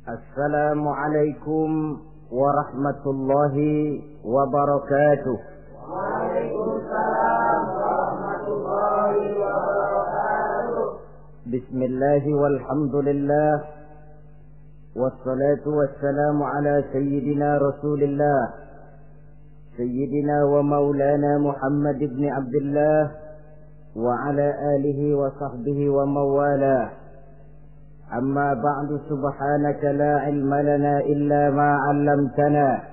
Assalamualaikum warahmatullahi wabarakatuh. Waalaikumsalam warahmatullahi wabarakatuh. Bismillahi walhamdulillah. Wassalatu wassalamu ala sayyidina Rasulillah, sayyidina wa maulana Muhammad ibn Abdullah wa ala alihi wa sahbihi wa mawalah. Amma ba'du, subhanaka la ilma lana illa ma 'allamtana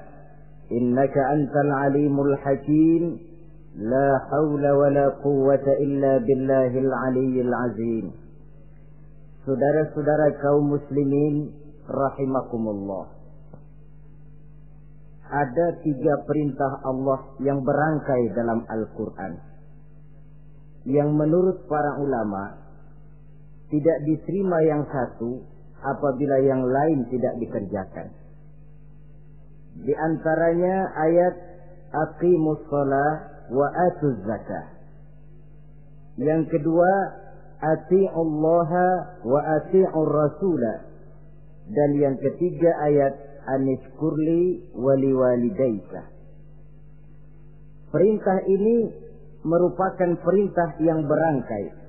innaka antal alimul hakim. La haula wa la quwwata illa billahil aliyyil azim. Saudara-saudara kaum muslimin rahimakumullah, ada 3 perintah Allah yang berangkai dalam Al-Quran yang menurut para ulama tidak diterima yang satu apabila yang lain tidak dikerjakan. Di antaranya ayat aqimus shalah wa atuz zakah. Yang kedua ati'ullaha wa ati'ur rasulah. Dan yang ketiga ayat anishkurli wali walidaika. Perintah ini merupakan perintah yang berangkai.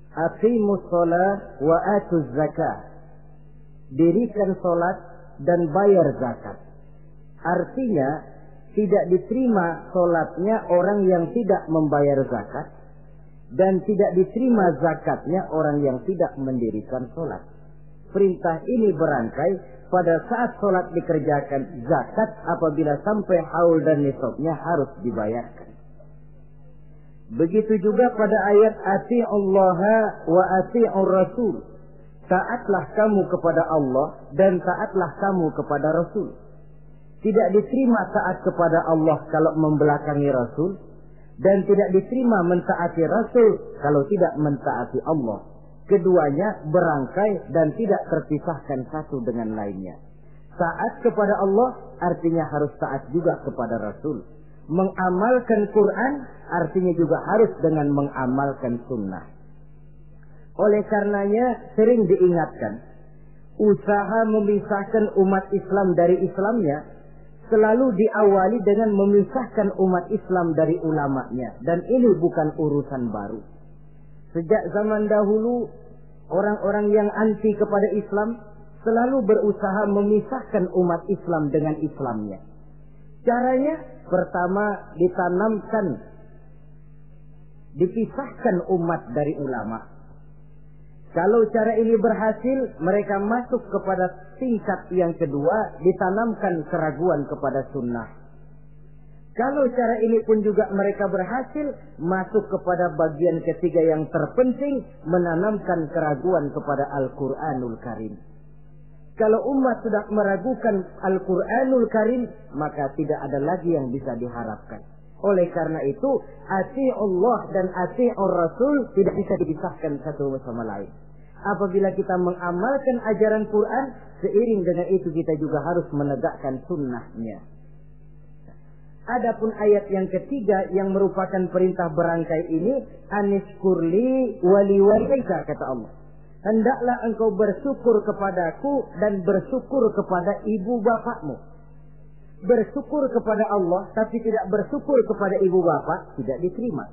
Aqimus shalah wa atuz zakah. Dirikan salat dan bayar zakat. Artinya tidak diterima salatnya orang yang tidak membayar zakat, dan tidak diterima zakatnya orang yang tidak mendirikan salat. Perintah ini berangkai pada saat salat dikerjakan, zakat apabila sampai haul dan nisabnya harus dibayarkan. Begitu juga pada ayat ati'ullaha wa ati'ur rasul. Taatlah kamu kepada Allah dan taatlah kamu kepada Rasul. Tidak diterima taat kepada Allah kalau membelakangi Rasul, dan tidak diterima mentaati Rasul kalau tidak mentaati Allah. Keduanya berangkai dan tidak terpisahkan satu dengan lainnya. Taat kepada Allah artinya harus taat juga kepada Rasul. Mengamalkan Quran artinya juga harus dengan mengamalkan sunnah. Oleh karenanya sering diingatkan, usaha memisahkan umat Islam dari Islamnya selalu diawali dengan memisahkan umat Islam dari ulamanya. Dan ini bukan urusan baru. Sejak zaman dahulu, orang-orang yang anti kepada Islam selalu berusaha memisahkan umat Islam dengan Islamnya. Caranya pertama dipisahkan umat dari ulama. Kalau cara ini berhasil, mereka masuk kepada tingkat yang kedua, ditanamkan keraguan kepada sunnah. Kalau cara ini pun juga mereka berhasil, masuk kepada bagian ketiga yang terpenting, menanamkan keraguan kepada Al-Quranul Karim. Kalau umat sudah meragukan Al-Quranul Karim, maka tidak ada lagi yang bisa diharapkan. Oleh karena itu, ati'ullah dan ati'ur rasul tidak bisa dipisahkan satu sama lain. Apabila kita mengamalkan ajaran Quran, seiring dengan itu kita juga harus menegakkan sunnahnya. Adapun ayat yang ketiga yang merupakan perintah berangkai ini, anishkurli wali walidaika, kata Allah. Hendaklah engkau bersyukur kepadaku dan bersyukur kepada ibu bapakmu. Bersyukur kepada Allah tapi tidak bersyukur kepada ibu bapak tidak diterima.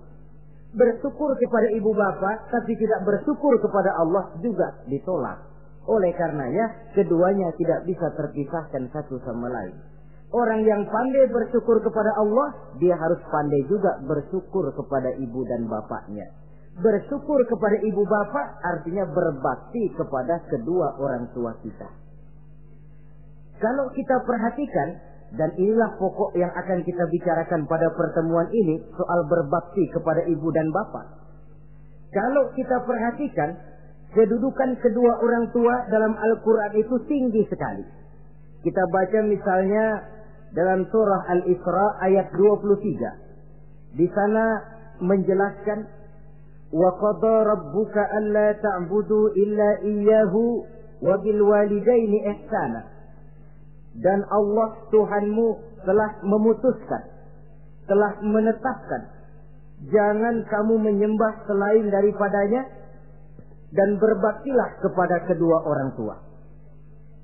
Bersyukur kepada ibu bapak tapi tidak bersyukur kepada Allah juga ditolak. Oleh karenanya keduanya tidak bisa terpisahkan satu sama lain. Orang yang pandai bersyukur kepada Allah, dia harus pandai juga bersyukur kepada ibu dan bapaknya. Bersyukur kepada ibu bapak artinya berbakti kepada kedua orang tua kita. Kalau kita perhatikan, dan inilah pokok yang akan kita bicarakan pada pertemuan ini, soal berbakti kepada ibu dan bapak. Kalau kita perhatikan, kedudukan kedua orang tua dalam Al-Quran itu tinggi sekali. Kita baca misalnya dalam surah Al-Isra ayat 23. Di sana menjelaskan, وَقَضَى رَبُّكَ أَلَّا تَعْبُدُوا إِلَّا إِيَّهُ وَبِالْوَالِدَيْنِ إِحْسَانًا. Dan Allah Tuhanmu telah memutuskan, telah menetapkan, jangan kamu menyembah selain daripadanya, dan berbaktilah kepada kedua orang tua.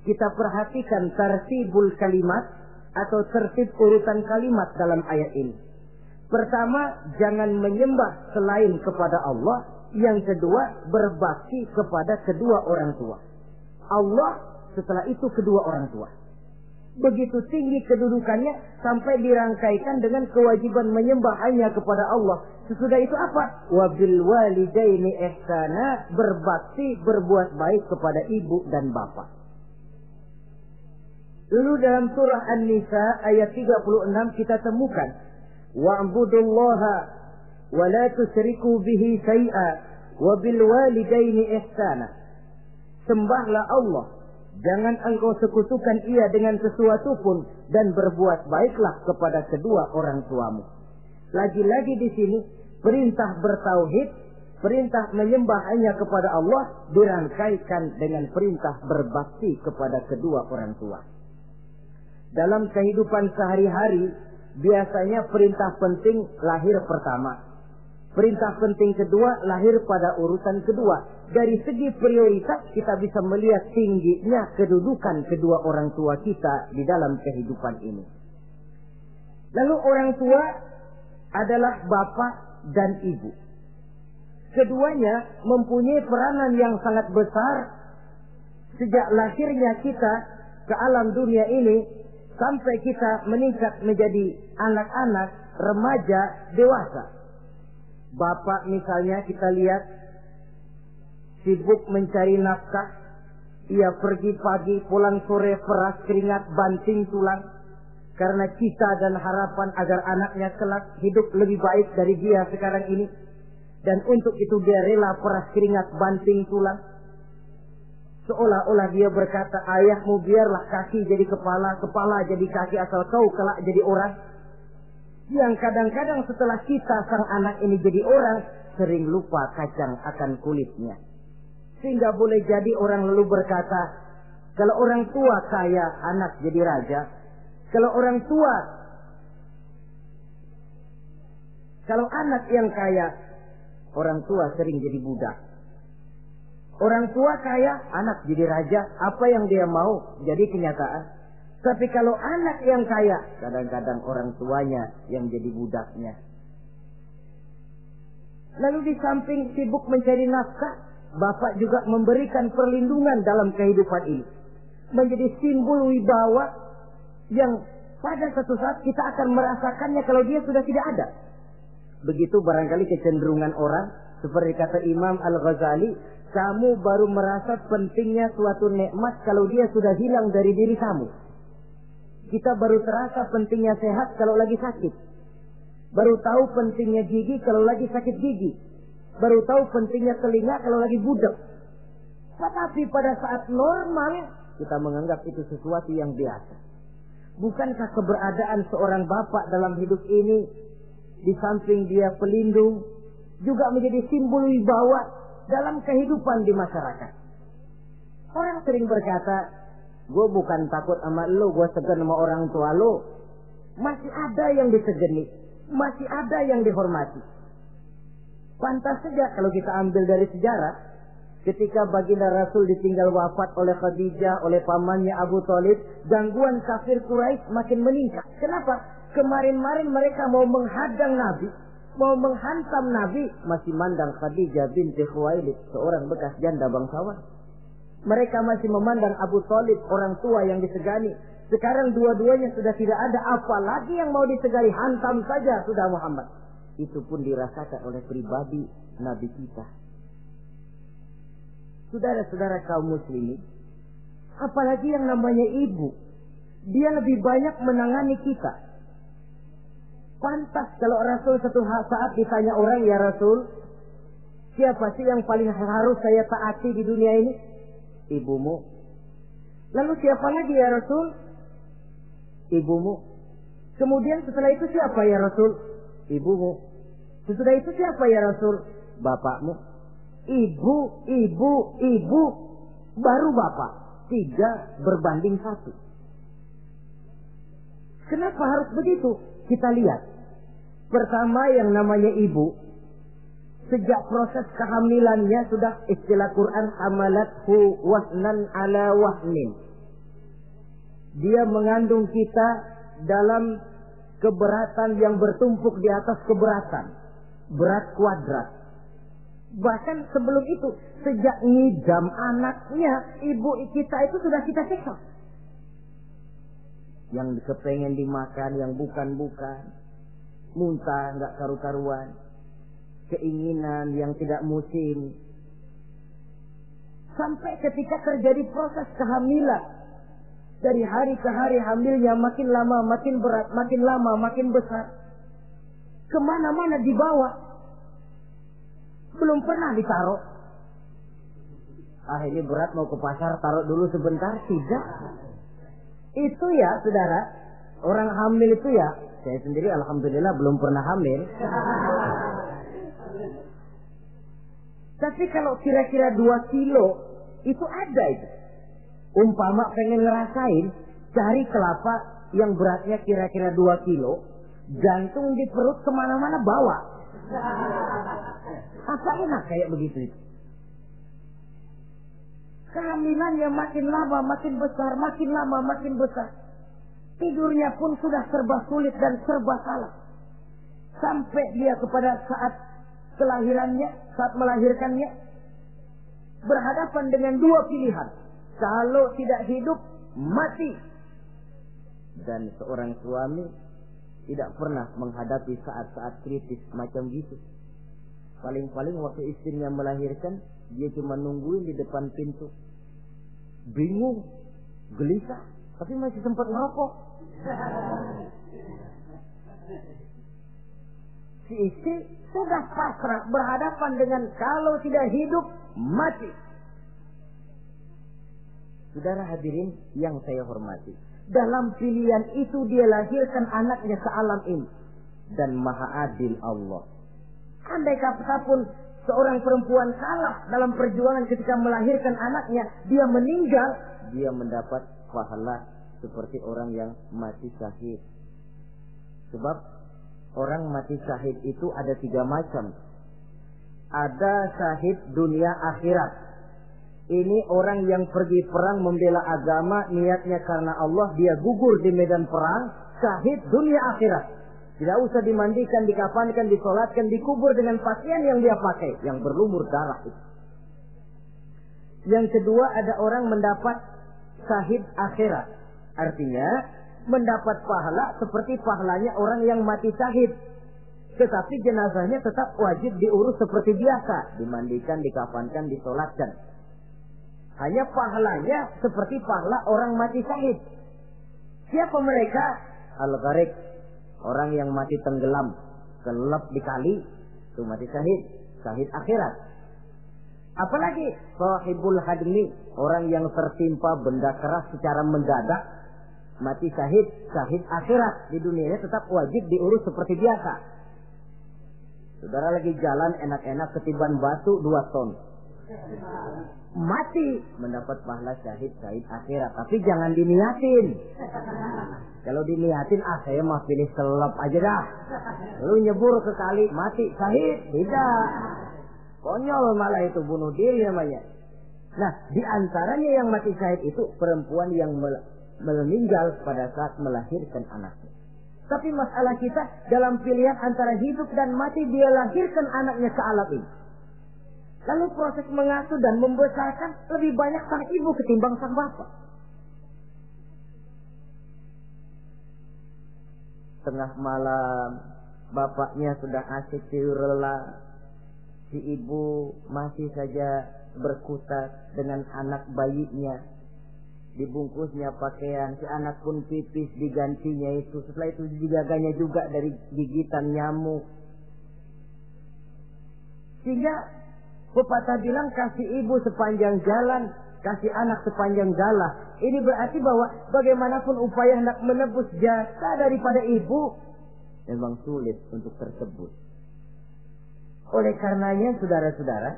kita perhatikan tartibul kalimat atau tertib urutan kalimat dalam ayat ini. Pertama, jangan menyembah selain kepada Allah. Yang kedua, berbakti kepada kedua orang tua. Allah, setelah itu kedua orang tua. Begitu tinggi kedudukannya sampai dirangkaikan dengan kewajiban menyembah hanya kepada Allah. Sesudah itu apa? Wabil walidaini ihsana, berbakti, berbuat baik kepada ibu dan bapak. Lalu dalam surah An-Nisa ayat 36 kita temukan wa'budullaha wa la tusyriku bihi syai'a wabil walidaini ihsana. Sembahlah Allah, jangan engkau sekutukan ia dengan sesuatu pun, dan berbuat baiklah kepada kedua orang tuamu. Lagi-lagi di sini perintah bertauhid, perintah menyembah hanya kepada Allah dirangkaikan dengan perintah berbakti kepada kedua orang tua. Dalam kehidupan sehari-hari biasanya perintah penting lahir pertama. Perintah penting kedua lahir pada urutan kedua. Dari segi prioritas kita bisa melihat tingginya kedudukan kedua orang tua kita di dalam kehidupan ini. Lalu orang tua adalah bapak dan ibu. Keduanya mempunyai peranan yang sangat besar sejak lahirnya kita ke alam dunia ini sampai kita meningkat menjadi anak-anak, remaja, dewasa. Bapak misalnya kita lihat sibuk mencari nafkah. Ia pergi pagi, pulang sore, peras keringat, banting tulang. Karena cita dan harapan agar anaknya kelak hidup lebih baik dari dia sekarang ini. Dan untuk itu dia rela peras keringat, banting tulang. Seolah-olah dia berkata, ayahmu biarlah kaki jadi kepala, kepala jadi kaki, asal kau kelak jadi orang. Yang kadang-kadang setelah kita sang anak ini jadi orang, sering lupa kacang akan kulitnya. Sehingga boleh jadi orang lalu berkata, kalau orang tua kaya, anak jadi raja. Kalau anak yang kaya, orang tua sering jadi budak. Orang tua kaya, anak jadi raja. Apa yang dia mau jadi kenyataan. Tapi kalau anak yang kaya, kadang-kadang orang tuanya yang jadi budaknya. Lalu di samping sibuk mencari nafkah, bapak juga memberikan perlindungan dalam kehidupan ini. Menjadi simbol wibawa yang pada satu saat kita akan merasakannya kalau dia sudah tidak ada. Begitu barangkali kecenderungan orang, seperti kata Imam Al-Ghazali, kamu baru merasa pentingnya suatu nikmat kalau dia sudah hilang dari diri kamu. Kita baru terasa pentingnya sehat kalau lagi sakit. Baru tahu pentingnya gigi kalau lagi sakit gigi. Baru tahu pentingnya telinga kalau lagi budak. Tetapi pada saat normal, kita menganggap itu sesuatu yang biasa. Bukankah keberadaan seorang bapak dalam hidup ini, di samping dia pelindung, juga menjadi simbol wibawa dalam kehidupan di masyarakat? Orang sering berkata, gue bukan takut sama lo, gue segan sama orang tua lo. Masih ada yang disegani, masih ada yang dihormati. Pantas saja kalau kita ambil dari sejarah, ketika baginda Rasul ditinggal wafat oleh Khadijah, oleh pamannya Abu Thalib, gangguan kafir Quraisy makin meningkat. Kenapa? Kemarin-marin mereka mau menghadang Nabi, mau menghantam Nabi, masih mandang Khadijah binti Khuwailid, seorang bekas janda bangsawan. Mereka masih memandang Abu Thalib, orang tua yang disegani. Sekarang dua-duanya sudah tidak ada, apalagi yang mau disegani, hantam saja sudah Muhammad. Itu pun dirasakan oleh pribadi Nabi kita. Saudara-saudara kaum muslimin, apalagi yang namanya ibu, dia lebih banyak menangani kita. Pantas kalau Rasul satu saat ditanya orang, ya Rasul, siapa sih yang paling harus saya taati di dunia ini? Ibumu. Lalu siapa lagi ya Rasul? Ibumu. Kemudian setelah itu siapa ya Rasul? Ibumu. Setelah itu siapa ya Rasul? Bapakmu. Ibu, baru bapak. 3 berbanding 1. Kenapa harus begitu? Kita lihat. Pertama yang namanya ibu, sejak proses kehamilannya sudah istilah Quran hamalathu wahnan ala wahnin. Dia mengandung kita dalam keberatan yang bertumpuk di atas keberatan. Berat kuadrat. Bahkan sebelum itu, sejak ngidam anaknya, ibu kita itu sudah kita siksa. Yang kepengen dimakan, yang bukan-bukan. Muntah, nggak karu-karuan. Keinginan yang tidak musim. Sampai ketika terjadi proses kehamilan. Dari hari ke hari hamilnya makin lama, makin berat, makin lama, makin besar. Kemana-mana dibawa. Belum pernah ditaruh. Ah, ini berat, mau ke pasar, taruh dulu sebentar. Tidak. Itu ya, saudara. Orang hamil itu ya. Saya sendiri alhamdulillah belum pernah hamil. Tapi kalau kira-kira 2 kilo, itu ada itu. Umpama pengen ngerasain, cari kelapa yang beratnya kira-kira 2 kilo, gantung di perut kemana-mana bawa. Apa enak kayak begitu itu? Kehamilannya makin lama makin besar, makin lama makin besar. Tidurnya pun sudah serba sulit dan serba salah. Sampai dia kepada saat kelahirannya, saat melahirkannya, berhadapan dengan 2 pilihan. Kalau tidak hidup, mati. Dan seorang suami tidak pernah menghadapi saat-saat kritis macam gitu. Paling-paling waktu istrinya melahirkan, dia cuma nungguin di depan pintu. Bingung, gelisah, tapi masih sempat ngerokok. Si istri sudah pasrah berhadapan dengan kalau tidak hidup, mati. Saudara hadirin yang saya hormati, dalam pilihan itu dia lahirkan anaknya ke alam ini. Dan maha adil Allah. Andai kata pun seorang perempuan kalah dalam perjuangan ketika melahirkan anaknya, dia meninggal, dia mendapat pahala seperti orang yang mati syahid. Sebab orang mati syahid itu ada 3 macam. Ada syahid dunia akhirat. Ini orang yang pergi perang membela agama, niatnya karena Allah, dia gugur di medan perang, syahid dunia akhirat. Tidak usah dimandikan, dikafankan, disolatkan, dikubur dengan pakaian yang dia pakai, yang berlumur darah itu. Yang kedua, ada orang mendapat syahid akhirat. Artinya, mendapat pahala seperti pahalanya orang yang mati syahid. Tetapi jenazahnya tetap wajib diurus seperti biasa. Dimandikan, dikafankan, disolatkan. Hanya pahalanya seperti pahala orang mati syahid. Siapa mereka? Al-Gharik. Orang yang mati tenggelam. Kelelep di kali. Itu mati syahid. Syahid akhirat. Apalagi sahibul hadmi. Orang yang tertimpa benda keras secara mendadak. Mati syahid. Syahid akhirat. Di dunianya tetap wajib diurus seperti biasa. Saudara lagi jalan enak-enak ketiban batu 2 ton. Mati mendapat pahala syahid akhirat, tapi jangan diniatin. Kalau diniatin, saya mah pilih selep aja dah. Lalu nyebur ke kali, mati syahid, tidak. Konyol malah itu, bunuh diri namanya. Nah, di antaranya yang mati syahid itu perempuan yang meninggal pada saat melahirkan anaknya. Tapi masalah kita dalam pilihan antara hidup dan mati, dia lahirkan anaknya ke alam ini. Lalu proses mengasuh dan membesarkan lebih banyak sang ibu ketimbang sang bapak. Tengah malam, bapaknya sudah asik tidur lelap. Si ibu masih saja berkutat dengan anak bayinya. Dibungkusnya pakaian, si anak pun pipis digantinya itu. Setelah itu dijaganya juga dari gigitan nyamuk. Sehingga pepatah bilang kasih ibu sepanjang jalan, kasih anak sepanjang galah. Ini berarti bahwa bagaimanapun upaya hendak menebus jasa daripada ibu, memang sulit untuk tersebut. Oleh karenanya saudara-saudara,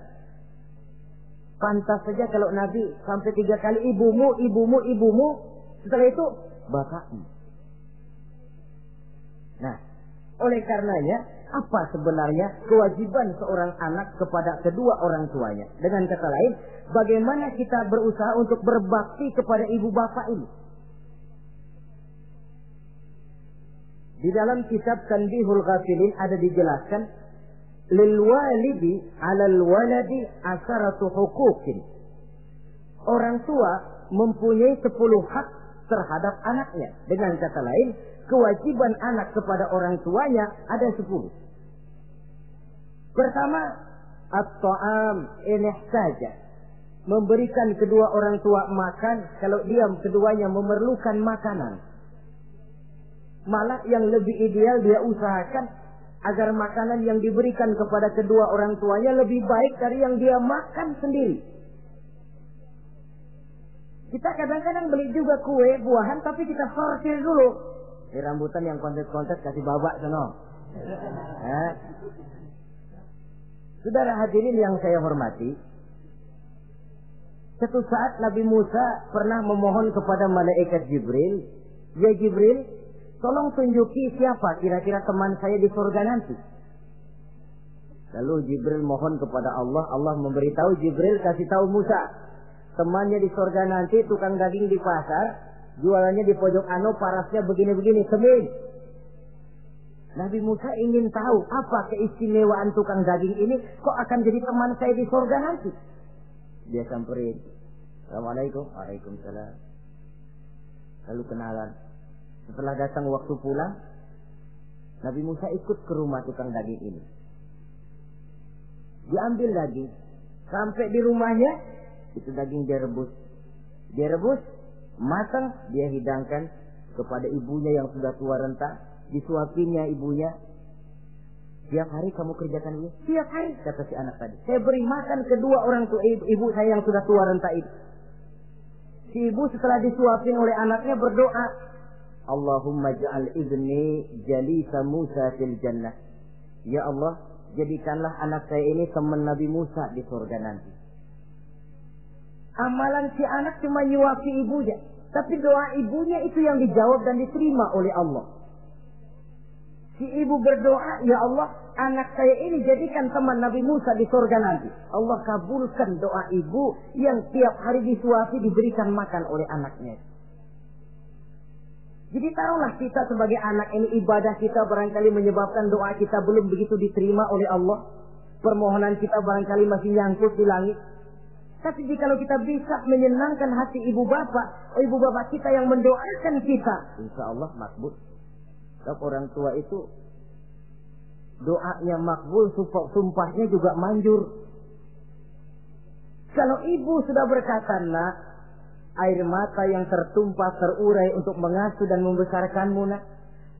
pantas saja kalau Nabi sampai 3 kali ibumu, ibumu, ibumu, setelah itu bapakmu. Nah, oleh karenanya apa sebenarnya kewajiban seorang anak kepada kedua orang tuanya? Dengan kata lain, bagaimana kita berusaha untuk berbakti kepada ibu bapak ini? Di dalam kitab Tanbihul Ghafilin ada dijelaskan, lil walidi 'alal waladi asharatu huquqin. Orang tua mempunyai 10 hak terhadap anaknya. Dengan kata lain, kewajiban anak kepada orang tuanya ada 10. Pertama, at-ta'am in ihtaja. Memberikan kedua orang tua makan kalau dia keduanya memerlukan makanan. Malah yang lebih ideal dia usahakan agar makanan yang diberikan kepada kedua orang tuanya lebih baik dari yang dia makan sendiri. Kita kadang-kadang beli juga kue, buahan, tapi kita sortir dulu. Di rambutan yang kontes-kontes kasih babak sono. Saudara hadirin yang saya hormati, satu saat Nabi Musa pernah memohon kepada malaikat Jibril, "Ya Jibril, tolong tunjuki siapa kira-kira teman saya di surga nanti." Lalu Jibril mohon kepada Allah, Allah memberitahu Jibril kasih tahu Musa, temannya di surga nanti tukang daging di pasar, jualannya di pojok parasnya begini-begini, semin. Nabi Musa ingin tahu apa keistimewaan tukang daging ini, kok akan jadi teman saya di surga nanti. Dia samperin, "Assalamualaikum." "Waalaikumsalam." Lalu kenalan. Setelah datang waktu pulang, Nabi Musa ikut ke rumah tukang daging ini. Diambil daging, sampai di rumahnya, itu daging dia rebus. Dia rebus, matang, dia hidangkan kepada ibunya yang sudah tua renta. Disuapinya ibunya. "Tiap hari kamu kerjakan ini?" "Tiap hari," kata si anak tadi. "Saya beri makan kedua orang tua ibu saya yang sudah tua renta itu." Si ibu setelah disuapin oleh anaknya berdoa, "Allahumma ja'al ibni jalisa Musa fil jannah." Ya Allah, jadikanlah anak saya ini teman Nabi Musa di surga nanti. Amalan si anak cuma nyuapi ibunya, tapi doa ibunya itu yang dijawab dan diterima oleh Allah. Si ibu berdoa, "Ya Allah, anak saya ini jadikan teman Nabi Musa di surga nanti." Allah kabulkan doa ibu yang tiap hari disuapi diberikan makan oleh anaknya. Jadi taruhlah kita sebagai anak ini, ibadah kita barangkali menyebabkan doa kita belum begitu diterima oleh Allah. Permohonan kita barangkali masih nyangkut di langit. Tapi jikalau kita bisa menyenangkan hati ibu bapak kita yang mendoakan kita, insya Allah makbul. Sebab orang tua itu doanya makbul, sumpahnya juga manjur. Kalau ibu sudah berkata, "Nak, air mata yang tertumpah terurai untuk mengasuh dan membesarkanmu, nak.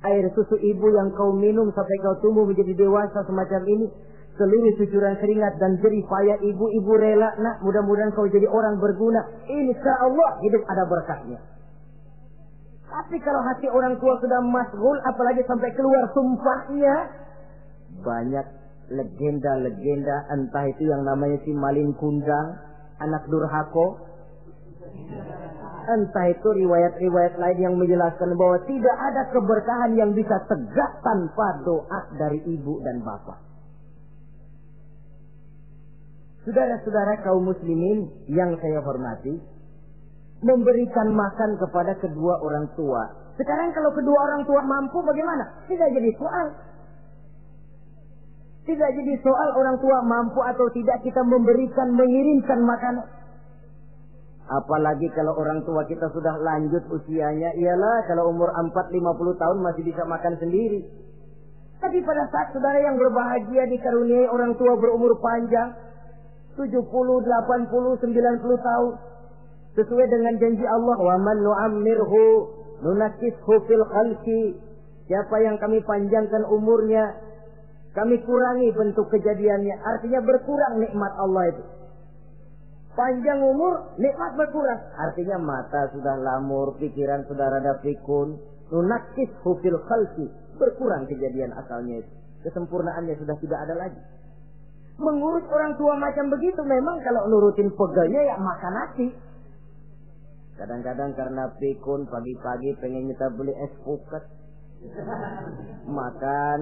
Air susu ibu yang kau minum sampai kau tumbuh menjadi dewasa semacam ini, seluruh cucuran keringat dan jerih payah ibu rela, nak. Mudah-mudahan kau jadi orang berguna. Insya Allah hidup ada berkahnya." Tapi kalau hati orang tua sudah masgul, apalagi sampai keluar sumpahnya, banyak legenda-legenda, entah itu yang namanya si Malin Kundang, anak durhako, entah itu riwayat-riwayat lain yang menjelaskan bahwa tidak ada keberkahan yang bisa tegak tanpa doa dari ibu dan bapak. Saudara-saudara kaum muslimin yang saya hormati, memberikan makan kepada kedua orang tua. Sekarang kalau kedua orang tua mampu bagaimana? Tidak jadi soal. Tidak jadi soal orang tua mampu atau tidak kita memberikan, mengirimkan makanan. Apalagi kalau orang tua kita sudah lanjut usianya. Iyalah kalau umur 40-50 tahun masih bisa makan sendiri. Tapi pada saat saudara yang berbahagia dikaruniai orang tua berumur panjang, 70, 80, 90 tahun, sesuai dengan janji Allah, "Wa man nu'ammirhu nunakkishu fil khalqi." Siapa yang kami panjangkan umurnya, kami kurangi bentuk kejadiannya. Artinya berkurang nikmat Allah itu. Panjang umur, nikmat berkurang. Artinya mata sudah lamur, pikiran sudah rada pikun. Nunakkishu fil khalqi. Berkurang kejadian asalnya itu. Kesempurnaannya sudah tidak ada lagi. Mengurus orang tua macam begitu memang kalau nurutin pegelnya ya makan nasi. Kadang-kadang karena pikun pagi-pagi pengen kita beli es puket. Makan.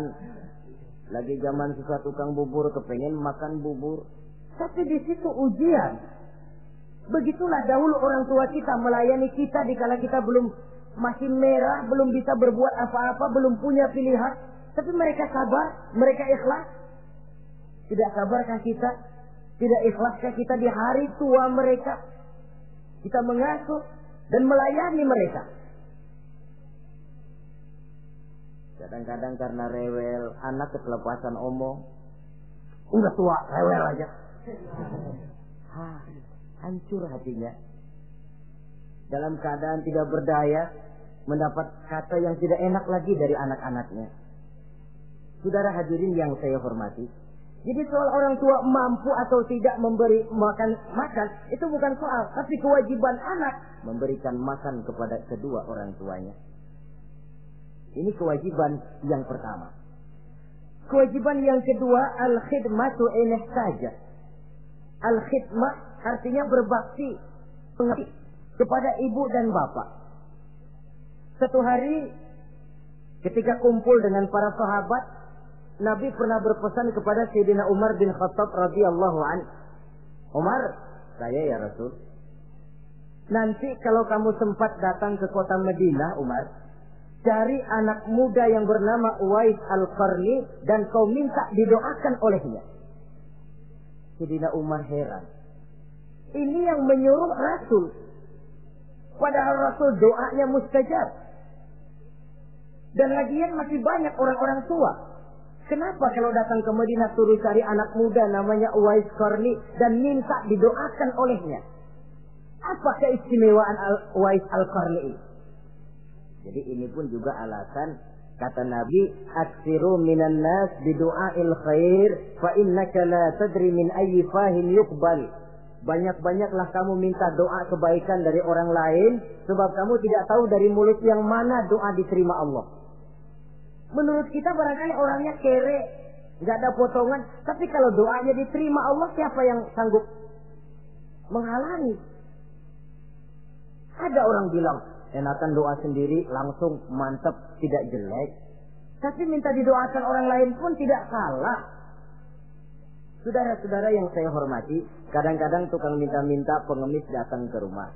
Lagi zaman susah tukang bubur kepengen makan bubur. Tapi di situ ujian. Begitulah dahulu orang tua kita melayani kita dikala kita belum masih merah, belum bisa berbuat apa-apa, belum punya pilihan, tapi mereka sabar, mereka ikhlas. Tidak sabarkah kita? Tidak ikhlaskah kita di hari tua mereka? Kita mengasuh dan melayani mereka. Kadang-kadang karena rewel, anak kelepasan omong, udah tua, rewel aja. Hancur hatinya. Dalam keadaan tidak berdaya, mendapat kata yang tidak enak lagi dari anak-anaknya. Saudara hadirin yang saya hormati, jadi soal orang tua mampu atau tidak memberi makan, itu bukan soal, tapi kewajiban anak memberikan makan kepada kedua orang tuanya. Ini kewajiban yang pertama. Kewajiban yang kedua, al-khidmatu in ihtaja. Al-khidmah artinya berbakti kepada ibu dan bapak. Satu hari ketika kumpul dengan para sahabat, Nabi pernah berpesan kepada Sayyidina Umar bin Khattab radhiyallahu anhu. Umar, saya ya Rasul, nanti kalau kamu sempat datang ke kota Madinah, Umar, cari anak muda yang bernama Uwais Al-Qarni dan kau minta didoakan olehnya. Sayyidina Umar heran. Ini yang menyuruh Rasul. Padahal Rasul doanya mustajab. Dan lagian masih banyak orang-orang tua. Kenapa kalau datang ke Madinah suruh cari anak muda namanya Uwais Qarni dan minta didoakan olehnya? Apa keistimewaan Uwais Al-Qarni ini? Jadi ini pun juga alasan kata Nabi, aksiru minan nas bidu'ail khair fa innaka la tadri min ayyi fahin yuqbal. Banyak-banyaklah kamu minta doa kebaikan dari orang lain, sebab kamu tidak tahu dari mulut yang mana doa diterima Allah. Menurut kita barangkali orangnya kere, nggak ada potongan, tapi kalau doanya diterima Allah, siapa yang sanggup menghalangi? Ada orang bilang, enakan doa sendiri langsung mantap, tidak jelek. Tapi minta didoakan orang lain pun tidak salah. Saudara-saudara yang saya hormati, kadang-kadang tukang minta-minta pengemis datang ke rumah.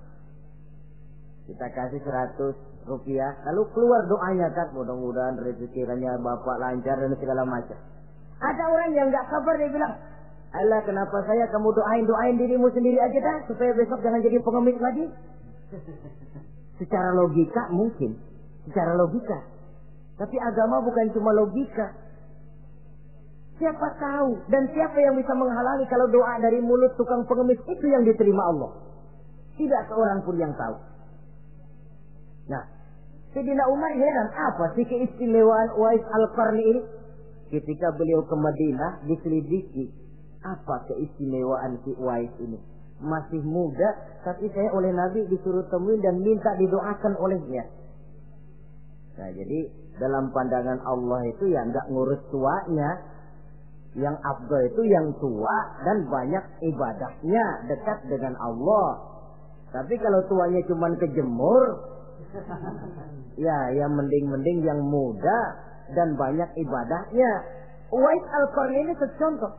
Kita kasih 100 rupiah, lalu keluar doanya kan, mudah-mudahan rezekinya bapak lancar dan segala macam. Ada orang yang nggak sabar, dia bilang, Allah kenapa saya kamu doain dirimu sendiri aja dah, supaya besok jangan jadi pengemis lagi. Secara logika mungkin, secara logika. Tapi agama bukan cuma logika. Siapa tahu dan siapa yang bisa menghalangi kalau doa dari mulut tukang pengemis itu yang diterima Allah? Tidak seorang pun yang tahu. Nah, Sayyidina Umar heran, apa sih keistimewaan Uwais Al-Qarni ini? Ketika beliau ke Madinah diselidiki, apa keistimewaan si Uwais ini? Masih muda, tapi saya oleh Nabi disuruh temuin dan minta didoakan olehnya. Nah, jadi dalam pandangan Allah itu ya nggak ngurus tuanya. Yang afdal itu yang tua dan banyak ibadahnya, dekat dengan Allah. Tapi kalau tuanya cuma kejemur, ya yang mending-mending yang muda dan banyak ibadahnya. Uwais Al-Qarni ini contoh.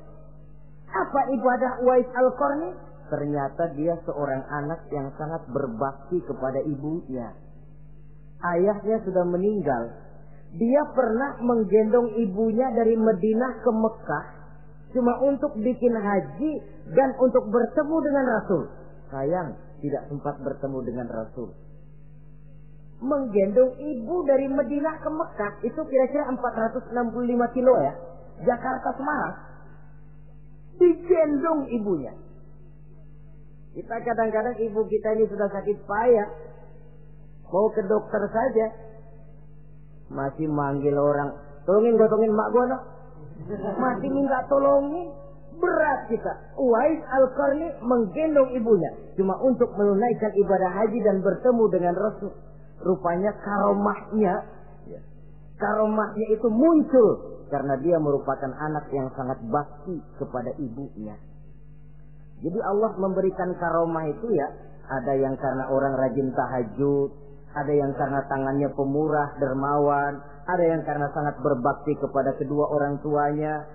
Apa ibadah Uwais Al-Qarni? Ternyata dia seorang anak yang sangat berbakti kepada ibunya. Ayahnya sudah meninggal. Dia pernah menggendong ibunya dari Madinah ke Mekah cuma untuk bikin haji dan untuk bertemu dengan Rasul. Sayang, tidak sempat bertemu dengan Rasul. Menggendong ibu dari Madinah ke Mekah itu kira-kira 465 kilo ya. Jakarta Semarang. Digendong ibunya. Kita kadang-kadang ibu kita ini sudah sakit payah, mau ke dokter saja masih manggil orang, tolongin gotongin mak gua no. Masih minta tolongin. Berat kita. Uwais Al-Qarni menggendong ibunya cuma untuk menunaikan ibadah haji dan bertemu dengan Rasul. Rupanya karomahnya itu muncul karena dia merupakan anak yang sangat bakti kepada ibunya. Jadi Allah memberikan karomah itu ya, ada yang karena orang rajin tahajud, ada yang karena tangannya pemurah, dermawan, ada yang karena sangat berbakti kepada kedua orang tuanya.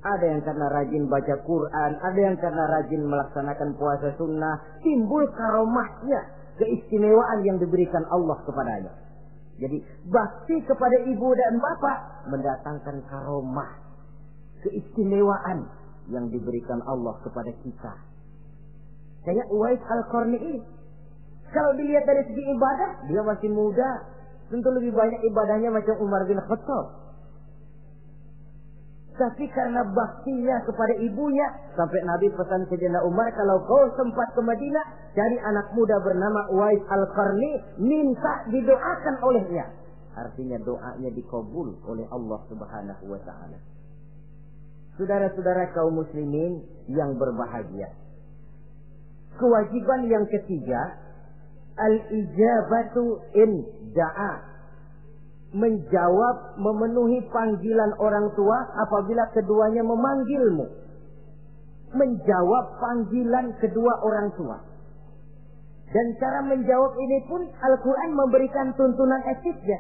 Ada yang karena rajin baca Quran, ada yang karena rajin melaksanakan puasa sunnah, timbul karomahnya, keistimewaan yang diberikan Allah kepadanya. Jadi bakti kepada ibu dan bapak mendatangkan karomah, keistimewaan yang diberikan Allah kepada kita. Kayak Uwais Al-Qarni ini, kalau dilihat dari segi ibadah, dia masih muda, tentu lebih banyak ibadahnya macam Umar bin Khattab. Tapi karena baktinya kepada ibunya, sampai Nabi pesan Sayyidina Umar, kalau kau sempat ke Madinah, cari anak muda bernama Uwais Al-Qarni, minta didoakan olehnya. Artinya doanya dikabul oleh Allah Subhanahu wa Ta'ala. Saudara-saudara kaum muslimin yang berbahagia, kewajiban yang ketiga, al-ijabatu in da'a, menjawab, memenuhi panggilan orang tua apabila keduanya memanggilmu. Menjawab panggilan kedua orang tua. Dan cara menjawab ini pun Al-Quran memberikan tuntunan etiknya.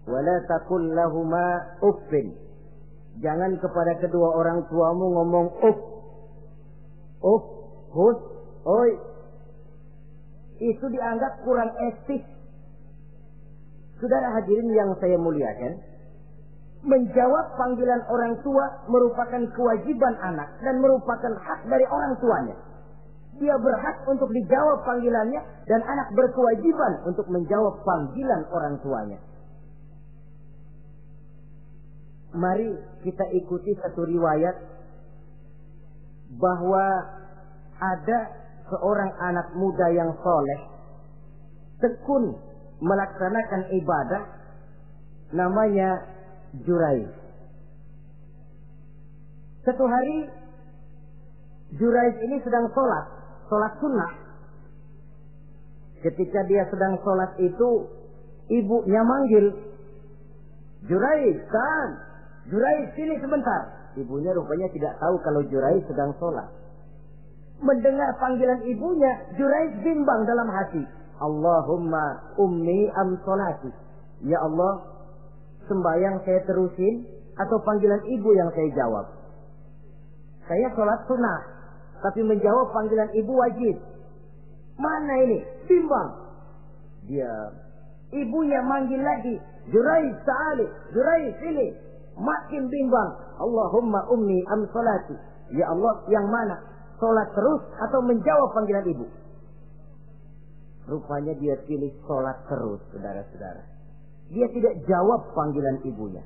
Wala taqul lahuma uffin. Jangan kepada kedua orang tuamu ngomong uff. Uff, hus, oi. Itu dianggap kurang etis. Saudara hadirin yang saya muliakan, menjawab panggilan orang tua merupakan kewajiban anak dan merupakan hak dari orang tuanya. Dia berhak untuk dijawab panggilannya dan anak berkewajiban untuk menjawab panggilan orang tuanya. Mari kita ikuti satu riwayat bahwa ada seorang anak muda yang soleh, tekun melaksanakan ibadah, namanya Jurayj. Satu hari Jurayj ini sedang sholat sunnah. Ketika dia sedang sholat itu, ibunya manggil, Jurayj, kan? Jurayj, sini sebentar. Ibunya rupanya tidak tahu kalau Jurayj sedang sholat. Mendengar panggilan ibunya, Jurayj bimbang dalam hati. Allahumma ummi am sholati. Ya Allah, sembahyang saya terusin atau panggilan ibu yang saya jawab? Saya sholat sunnah, tapi menjawab panggilan ibu wajib. Mana ini? Bimbang. Dia, ibunya manggil lagi, Jurayj ta'ali, Jurayj sini. Makin bimbang. Allahumma ummi am sholati. Ya Allah, yang mana? Sholat terus atau menjawab panggilan ibu? Rupanya dia pilih sholat terus, saudara-saudara. Dia tidak jawab panggilan ibunya.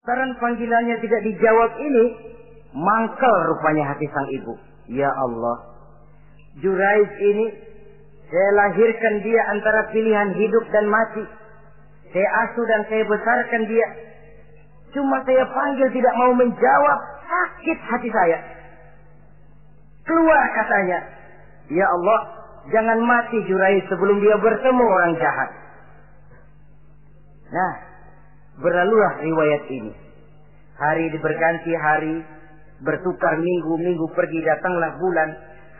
Karena panggilannya tidak dijawab ini, mangkel rupanya hati sang ibu. Ya Allah, Jurayj ini, saya lahirkan dia antara pilihan hidup dan mati. Saya asuh dan saya besarkan dia. Cuma saya panggil tidak mau menjawab, sakit hati saya. Keluar katanya, ya Allah, jangan mati Jurayj sebelum dia bertemu orang jahat. Nah, berlalulah riwayat ini. Hari berganti hari, bertukar minggu pergi, datanglah bulan.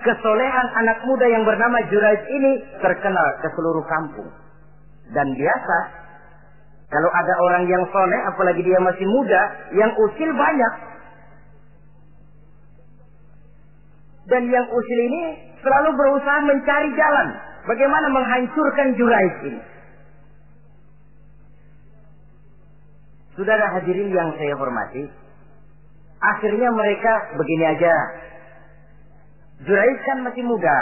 Kesolehan anak muda yang bernama Jurayj ini terkenal ke seluruh kampung. Dan biasa, kalau ada orang yang soleh, apalagi dia masih muda, yang usil banyak. Dan yang usil ini selalu berusaha mencari jalan bagaimana menghancurkan Jurayj ini. Saudara hadirin yang saya hormati, akhirnya mereka begini aja. Jurayj kan masih muda,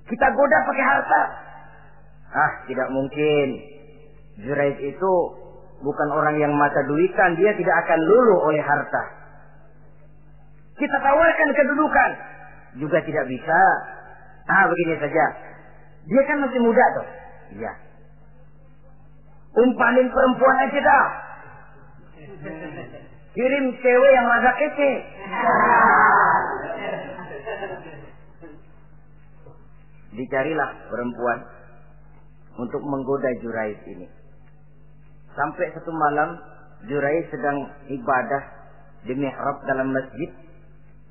Kita goda pakai harta. Ah, tidak mungkin. Juraid itu bukan orang yang mata duitan, dia tidak akan luluh oleh harta. Kita tawarkan kedudukan, juga tidak bisa. Ah, begini saja. Dia kan masih muda tuh. Iya. Umpanin perempuan aja dah. Kirim cewek yang agak kece. Dicarilah perempuan untuk menggoda Juraid ini. Sampai satu malam Juraid sedang ibadah di mihrab dalam masjid,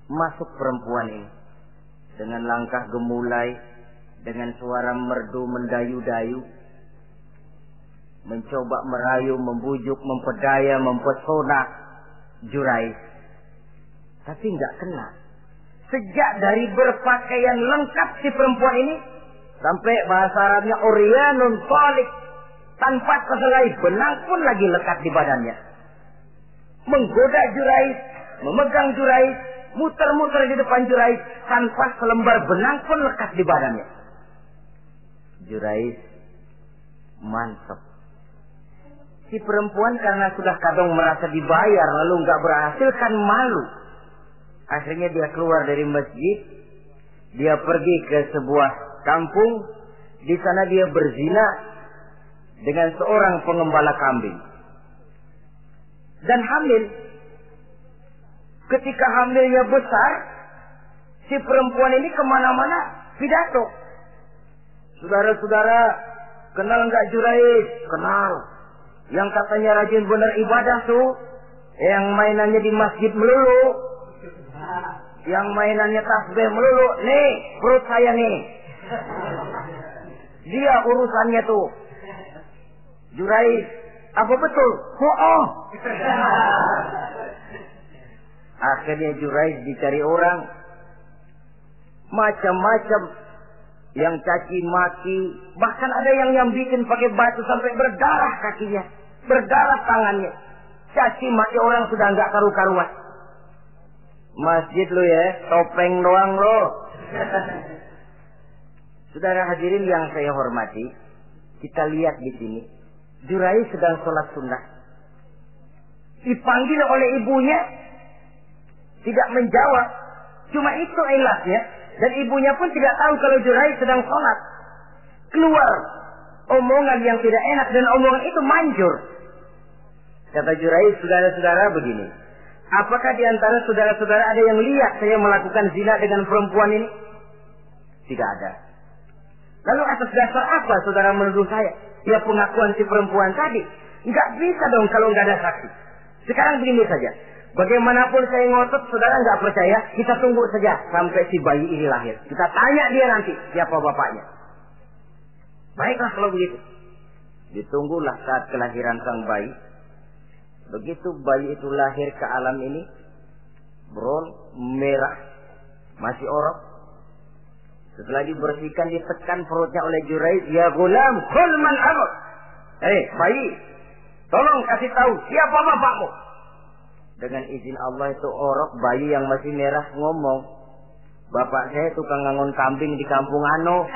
masuk perempuan ini dengan langkah gemulai, dengan suara merdu mendayu-dayu, mencoba merayu, membujuk, memperdaya, mempesona Juraid. Tapi enggak kena. Sejak dari berpakaian lengkap si perempuan ini, sampai bahasa Arabnya uryanun thalik, tanpa sehelai benang pun lagi lekat di badannya. Menggoda Juraid, memegang Juraid, muter-muter di depan Juraid, tanpa selembar benang pun lekat di badannya. Juraid mantap. Si perempuan karena sudah kadang merasa dibayar lalu nggak berhasil kan malu. Akhirnya dia keluar dari masjid, dia pergi ke sebuah kampung, di sana dia berzina dengan seorang pengembala kambing. Dan hamil. Ketika hamilnya besar, si perempuan ini kemana-mana pidato. Saudara-saudara, kenal nggak Juraid? Kenal. Yang katanya rajin benar ibadah tuh, yang mainannya di masjid melulu, yang mainannya tasbih melulu. Nih, perut saya nih. Dia urusannya tuh. Juraid, apa betul? Oh. Akhirnya Juraid dicari orang, macam-macam, yang caci maki, bahkan ada yang bikin pakai batu sampai berdarah kakinya, berdarah tangannya. Caci maki orang sudah nggak karu-karuan. Masjid lo ya, topeng doang lo. Saudara hadirin yang saya hormati, kita lihat di sini, Juraid sedang sholat sunnah. Dipanggil oleh ibunya, tidak menjawab. Cuma itu ilasnya. Dan ibunya pun tidak tahu kalau Juraid sedang sholat. Keluar omongan yang tidak enak, dan omongan itu manjur. Kata Juraid, saudara-saudara begini, apakah di antara saudara-saudara ada yang lihat saya melakukan zina dengan perempuan ini? Tidak ada. Lalu atas dasar apa saudara menuduh saya? Ya pengakuan si perempuan tadi. Nggak bisa dong kalau nggak ada saksi. Sekarang begini saja. Bagaimanapun saya ngotot, saudara nggak percaya, kita tunggu saja sampai si bayi ini lahir. Kita tanya dia nanti siapa bapaknya. Baiklah kalau begitu. Ditunggulah saat kelahiran sang bayi. Begitu bayi itu lahir ke alam ini, bron merah, masih orok. Setelah dibersihkan, ditekan perutnya oleh Juraid. Ya gulam, kul man abuk. Bayi, tolong kasih tahu siapa bapakmu. Dengan izin Allah itu orok, bayi yang masih merah ngomong, bapak saya tukang ngangon kambing di kampung Ano.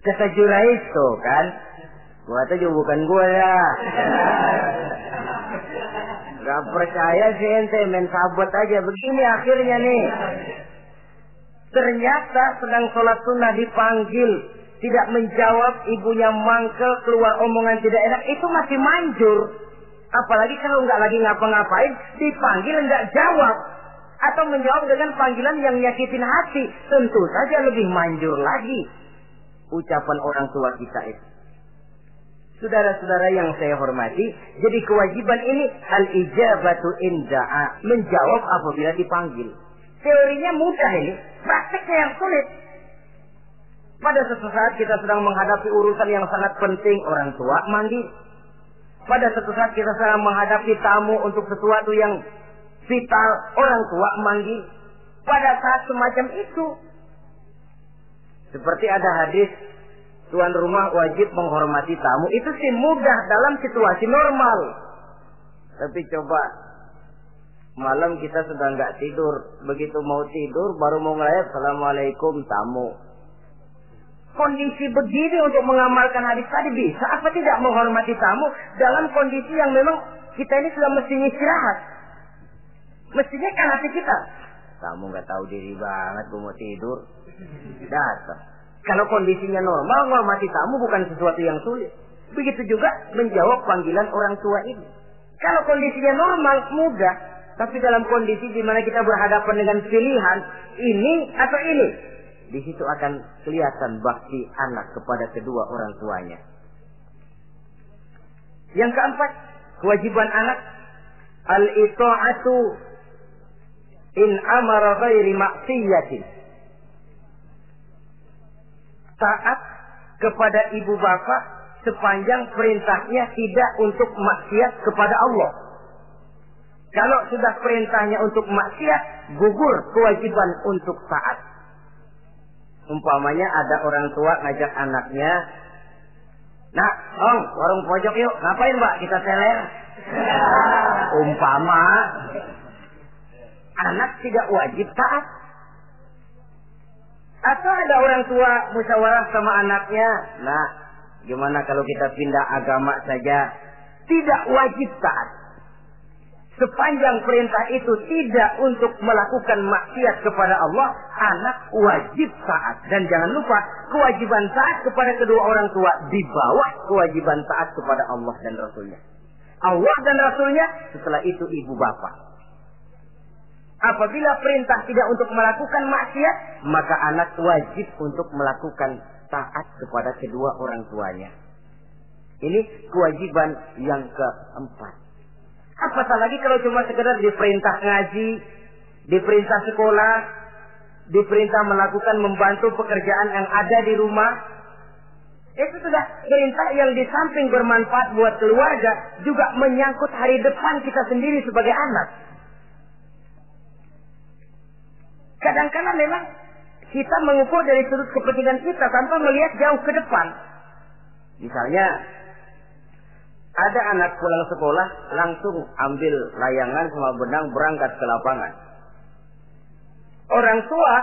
Kata Juraid tuh kan, gua tuh juga bukan gua ya. Gak percaya sih ente, main sabot aja. Begini akhirnya nih, ternyata sedang sholat sunnah dipanggil, tidak menjawab, ibunya mangkel, keluar omongan tidak enak, itu masih manjur. Apalagi kalau nggak lagi ngapa-ngapain, dipanggil nggak jawab, atau menjawab dengan panggilan yang nyakitin hati, tentu saja lebih manjur lagi ucapan orang tua kita itu. Saudara-saudara yang saya hormati, jadi kewajiban ini al-ijabatu inda'a, menjawab apabila dipanggil. Teorinya mudah ini, prakteknya yang sulit. Pada suatu saat kita sedang menghadapi urusan yang sangat penting, orang tua mandi. Pada suatu saat kita sedang menghadapi tamu untuk sesuatu yang vital, orang tua mandi. Pada saat semacam itu, seperti ada hadis, tuan rumah wajib menghormati tamu. Itu sih mudah dalam situasi normal. Tapi coba Malam kita sudah nggak tidur. Begitu mau tidur, baru mau ngelayat, Assalamualaikum, tamu. Kondisi begini untuk mengamalkan hadis tadi bisa apa tidak menghormati tamu dalam kondisi yang memang kita ini sudah mestinya istirahat. Mestinya kan hati kita. Tamu nggak tahu diri banget, gue mau tidur. Datang. Kalau kondisinya normal, menghormati tamu bukan sesuatu yang sulit. Begitu juga menjawab panggilan orang tua ini. Kalau kondisinya normal, mudah. Tapi dalam kondisi di mana kita berhadapan dengan pilihan ini atau ini, di situ akan kelihatan bakti anak kepada kedua orang tuanya. Yang keempat, kewajiban anak al-ita'atu in amara ghairi maksiyatin. Taat kepada ibu bapak sepanjang perintahnya tidak untuk maksiat kepada Allah. Kalau sudah perintahnya untuk maksiat, gugur kewajiban untuk taat. Umpamanya ada orang tua ngajak anaknya, "Nak, Om, warung pojok yuk." "Ngapain, Mbak?" "Kita teler." Umpama anak tidak wajib taat. Atau ada orang tua musyawarah sama anaknya, "Nah, gimana kalau kita pindah agama saja?" Tidak wajib taat. Sepanjang perintah itu tidak untuk melakukan maksiat kepada Allah, anak wajib taat. Dan jangan lupa, kewajiban taat kepada kedua orang tua di bawah kewajiban taat kepada Allah dan Rasulnya. Allah dan Rasulnya, setelah itu ibu bapak. Apabila perintah tidak untuk melakukan maksiat, maka anak wajib untuk melakukan taat kepada kedua orang tuanya. Ini kewajiban yang keempat. Apatah lagi kalau cuma sekedar diperintah ngaji, diperintah sekolah, diperintah melakukan membantu pekerjaan yang ada di rumah. Itu sudah perintah yang di samping bermanfaat buat keluarga, juga menyangkut hari depan kita sendiri sebagai anak. Kadang-kadang memang kita mengukur dari sudut kepentingan kita tanpa melihat jauh ke depan. Misalnya, ada anak pulang sekolah, langsung ambil layangan sama benang berangkat ke lapangan. Orang tua,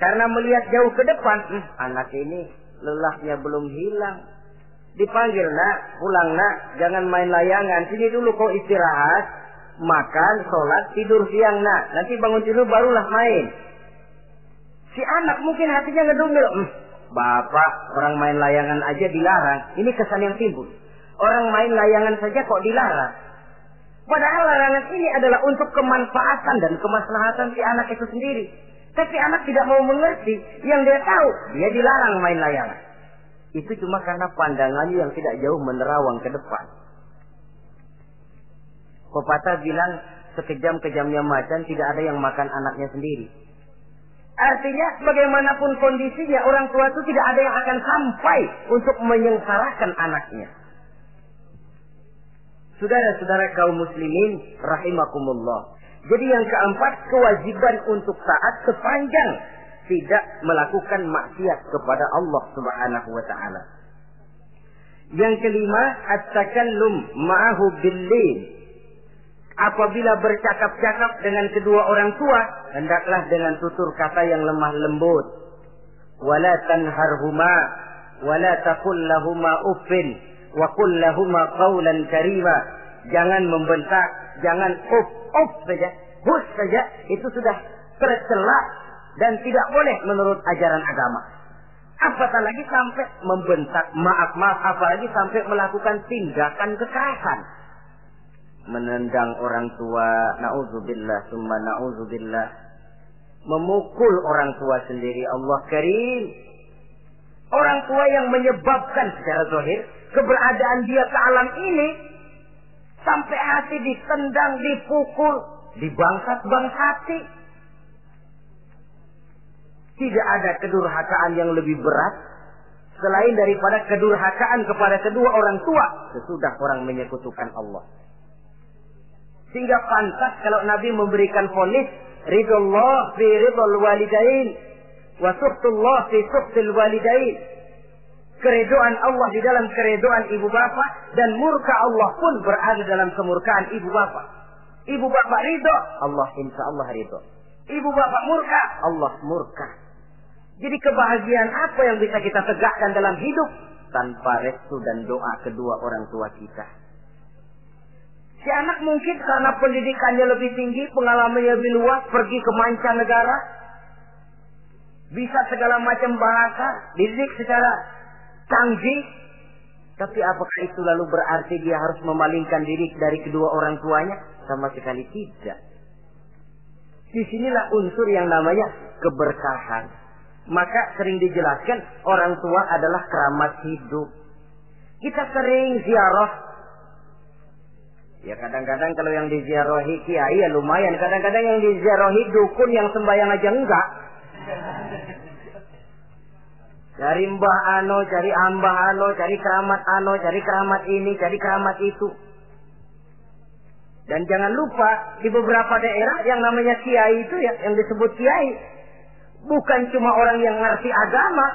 karena melihat jauh ke depan, anak ini lelahnya belum hilang. Dipanggil, "Nak, pulang nak, jangan main layangan. Sini dulu kau istirahat, makan, sholat, tidur siang nak. Nanti bangun tidur barulah main." Si anak mungkin hatinya ngedumil, "Bapak, orang main layangan aja dilarang." Ini kesan yang timbul. Orang main layangan saja kok dilarang. Padahal larangan ini adalah untuk kemanfaatan dan kemaslahatan si anak itu sendiri. Tapi anak tidak mau mengerti. Yang dia tahu, dia dilarang main layangan. Itu cuma karena pandangannya yang tidak jauh menerawang ke depan. Pepatah bilang, sekejam-kejamnya macan tidak ada yang makan anaknya sendiri. Artinya bagaimanapun kondisinya, orang tua itu tidak ada yang akan sampai untuk menyengsarakan anaknya. Saudara-saudara kaum muslimin rahimakumullah. Jadi yang keempat, kewajiban untuk taat sepanjang tidak melakukan maksiat kepada Allah Subhanahu wa taala. Yang kelima, at-takallum ma'ahu bil-lin. Apabila bercakap-cakap dengan kedua orang tua, hendaklah dengan tutur kata yang lemah lembut. Wala tanharhuma wala taqul lahumā uffin wa qul lahumā qawlan karīmā. Jangan membentak, jangan uff saja, hus saja, itu sudah tercela dan tidak boleh menurut ajaran agama. Apatah lagi sampai membentak, maaf, apalagi sampai melakukan tindakan kekerasan. Menendang orang tua, na'udzubillah, summa na'udzubillah. Memukul orang tua sendiri, Allah karim. Orang tua yang menyebabkan secara zahir keberadaan dia ke alam ini, sampai hati ditendang, dipukul, dibangsat-bangsati. Tidak ada kedurhakaan yang lebih berat selain daripada kedurhakaan kepada kedua orang tua sesudah orang menyekutukan Allah. Sehingga pantas kalau Nabi memberikan vonis, ridullah fi ridul walidain wa suhtullah fi suhtil walidain. Keredoan Allah di dalam keredoan ibu bapa, dan murka Allah pun berada dalam kemurkaan ibu bapa. Ibu bapak ridho, Allah insya Allah ridho. Ibu bapak murka, Allah murka. Jadi kebahagiaan apa yang bisa kita tegakkan dalam hidup tanpa restu dan doa kedua orang tua kita? Si anak mungkin karena pendidikannya lebih tinggi, pengalamannya lebih luas, pergi ke mancanegara, bisa segala macam bahasa, dididik secara canggih. Tapi apakah itu lalu berarti dia harus memalingkan diri dari kedua orang tuanya? Sama sekali tidak. Disinilah unsur yang namanya keberkahan. Maka sering dijelaskan orang tua adalah keramat hidup. Kita sering ziarah. Ya kadang-kadang kalau yang diziarahi kiai ya lumayan. Kadang-kadang yang diziarahi dukun yang sembahyang aja enggak. Cari mbah ano, cari ambah ano, cari keramat ano, cari keramat ini, cari keramat itu. Dan jangan lupa di beberapa daerah yang namanya kiai itu ya, yang disebut kiai, bukan cuma orang yang ngerti agama.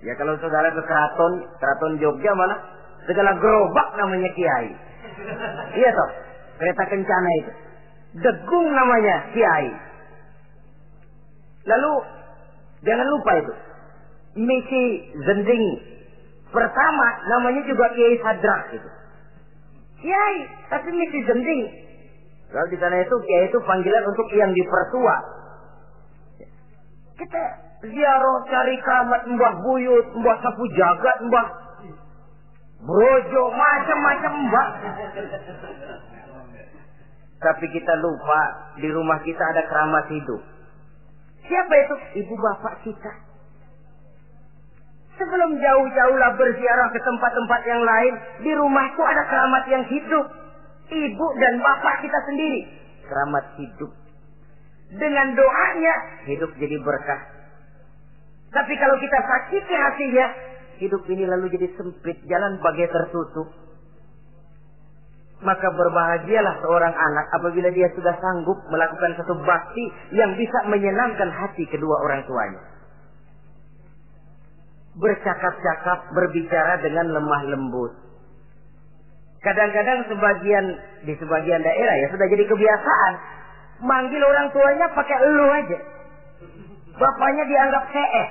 Ya kalau saudara ke keraton Jogja mana segala gerobak namanya kiai. Iya toh, kereta kencana itu. Degung namanya kiai. Lalu jangan lupa itu. Misi Zending pertama namanya juga Kiai Sadrak itu. Kiai, tapi misi Zending. Kalau di sana itu kiai itu panggilan untuk yang dipertua. Kita ziarah cari keramat Mbah Buyut, Mbah Sapu Jagat, Mbah Brojo, macam-macam Mbah. Tapi kita lupa di rumah kita ada keramat hidup. Siapa itu? Ibu bapak kita. Sebelum jauh-jauhlah berziarah ke tempat-tempat yang lain, di rumahku ada keramat yang hidup. Ibu dan bapak kita sendiri. Keramat hidup. Dengan doanya, hidup jadi berkah. Tapi kalau kita sakiti hatinya, hidup ini lalu jadi sempit, jalan bagai tertutup. Maka berbahagialah seorang anak apabila dia sudah sanggup melakukan satu bakti yang bisa menyenangkan hati kedua orang tuanya. Bercakap-cakap, berbicara dengan lemah lembut. Kadang-kadang di sebagian daerah ya sudah jadi kebiasaan manggil orang tuanya pakai elu aja. Bapaknya dianggap CS.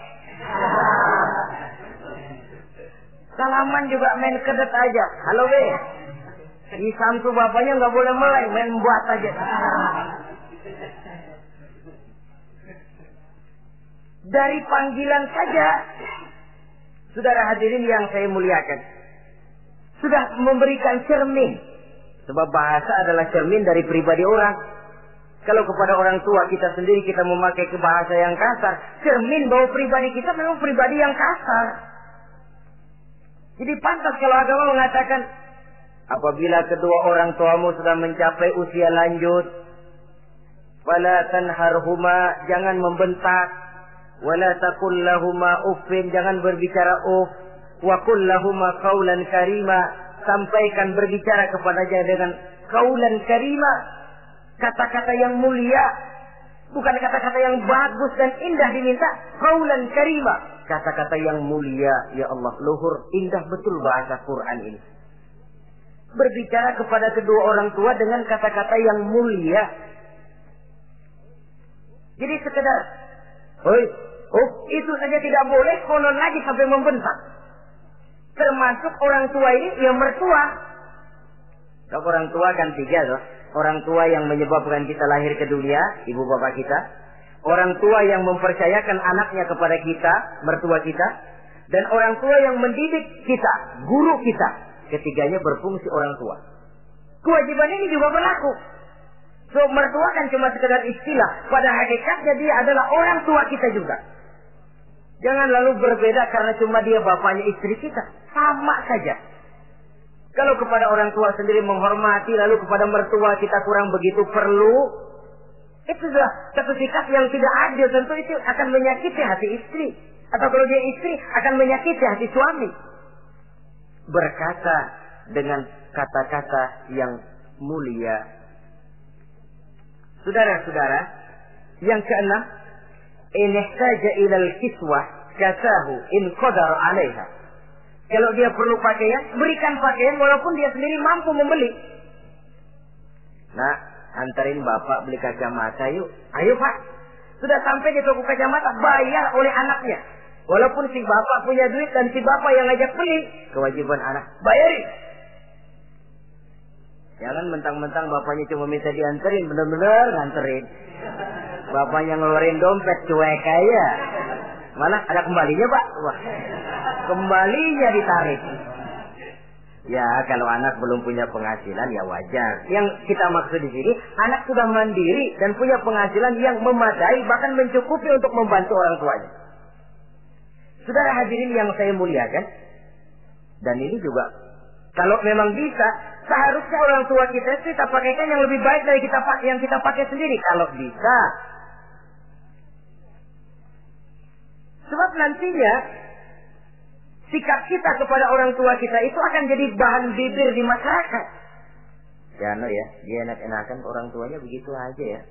Salaman juga main kedet aja. Halo be. Di samtu bapaknya nggak boleh meleng, main buat aja. Dari panggilan saja, saudara hadirin yang saya muliakan, sudah memberikan cermin. Sebab bahasa adalah cermin dari pribadi orang. Kalau kepada orang tua kita sendiri kita memakai ke bahasa yang kasar, cermin bahwa pribadi kita memang pribadi yang kasar. Jadi pantas kalau agama mengatakan, apabila kedua orang tuamu sudah mencapai usia lanjut, fala tanharhuma, jangan membentak, wala taqul lahuma uffin, jangan berbicara uff, wa qul lahuma qaulan karima, sampaikan berbicara kepadanya dengan qaulan karima, kata-kata yang mulia, bukan kata-kata yang bagus dan indah diminta, qaulan karima, kata-kata yang mulia. Ya Allah, luhur, indah betul bahasa Quran ini. Berbicara kepada kedua orang tua dengan kata-kata yang mulia. Jadi sekedar, itu saja tidak boleh, konon lagi sampai membentak. Termasuk orang tua ini yang mertua. Kalau orang tua kan tiga loh. Orang tua yang menyebabkan kita lahir ke dunia, ibu bapak kita. Orang tua yang mempercayakan anaknya kepada kita, mertua kita. Dan orang tua yang mendidik kita, guru kita. Ketiganya berfungsi orang tua. Kewajiban ini juga berlaku. So, mertua kan cuma sekedar istilah. Pada hakikatnya dia adalah orang tua kita juga. Jangan lalu berbeda karena cuma dia bapaknya istri kita. Sama saja. Kalau kepada orang tua sendiri menghormati, lalu kepada mertua kita kurang begitu perlu, itu sudah satu sikap yang tidak adil. Tentu itu akan menyakiti hati istri. Atau kalau dia istri, akan menyakiti hati suami. Berkata dengan kata-kata yang mulia. Saudara-saudara, yang keenam, in ihtaja ilal kiswah kasahu in qadar 'alaiha. Kalau dia perlu pakaian, berikan pakaian walaupun dia sendiri mampu membeli. Nah, anterin bapak beli kacamata yuk. Ayo pak. Sudah sampai di toko kacamata, bayar oleh anaknya. Walaupun si bapak punya duit dan si bapak yang ngajak beli, kewajiban anak bayarin. Jangan mentang-mentang bapaknya cuma minta dianterin, bener-bener nganterin. Bapaknya ngeluarin dompet cuek aja. Mana ada kembalinya pak? Wah, kembalinya ditarik. Ya kalau anak belum punya penghasilan ya wajar. Yang kita maksud di sini, anak sudah mandiri dan punya penghasilan yang memadai, bahkan mencukupi untuk membantu orang tuanya. Saudara hadirin yang saya muliakan, dan ini juga kalau memang bisa, seharusnya orang tua kita pakaikan yang lebih baik dari yang kita pakai sendiri. Kalau bisa, sebab nantinya sikap kita kepada orang tua kita itu akan jadi bahan bibir di masyarakat. Jangan ya, dia enak-enakan orang tuanya begitu aja ya.